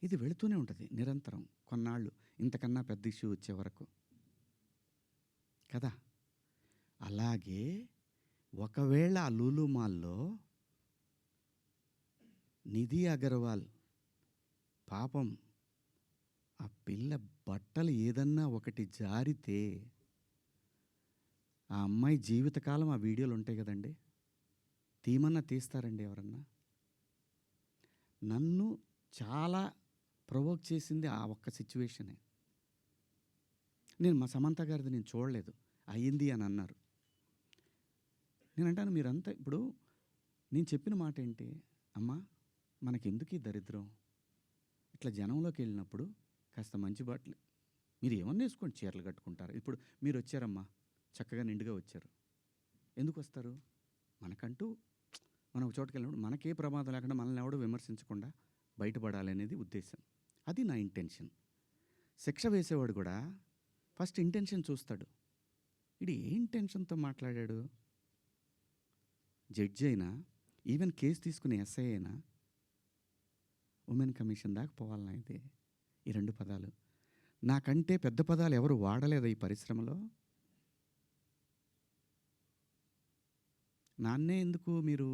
ఇది వెళుతూనే ఉంటుంది నిరంతరం కొన్నాళ్ళు, ఇంతకన్నా పెద్ద ఇష్యూ వచ్చే వరకు కదా. అలాగే ఒకవేళ ఆ లూలు మాల్లో నిధి అగర్వాల్ పాపం ఆ పిల్ల బట్టలు ఏదన్నా ఒకటి జారితే ఆ అమ్మాయి జీవితకాలం ఆ వీడియోలు ఉంటాయి కదండి. తీమన్నా తీస్తారండి ఎవరన్నా? నన్ను చాలా ప్రొవోక్ చేసింది ఆ ఒక్క సిచ్యువేషనే. నేను మా సమంత గారిది నేను చూడలేదు, అయ్యింది అని అన్నారు. నేనంటాను మీరంతా ఇప్పుడు నేను చెప్పిన మాట ఏంటి, అమ్మా మనకెందుకు ఈ దరిద్రం, ఇట్లా జనంలోకి వెళ్ళినప్పుడు కాస్త మంచి బట్టలు మీరు ఏమన్నా వేసుకోండి, చీరలు కట్టుకుంటారు. ఇప్పుడు మీరు వచ్చారమ్మా, చక్కగా నిండుగా వచ్చారు, ఎందుకు వస్తారు? మనకంటూ మనం ఒక చోటుకి వెళ్ళినప్పుడు మనకే ప్రమాదం లేకుండా మనల్ని ఎవడో విమర్శించకుండా బయటపడాలి అనేది ఉద్దేశం. అది నా ఇంటెన్షన్. శిక్ష వేసేవాడు కూడా ఫస్ట్ ఇంటెన్షన్ చూస్తాడు. ఇది ఏ ఇంటెన్షన్తో మాట్లాడాడు? జడ్జి అయినా, ఈవెన్ కేసు తీసుకునే ఎస్ఐ అయినా ఉమెన్ కమిషన్ దాకా పోవాలన్నా ఇది ఈ 2 పదాలు. నాకంటే పెద్ద పదాలు ఎవరు వాడలేదా ఈ పరిశ్రమలో? నాన్నే ఎందుకు మీరు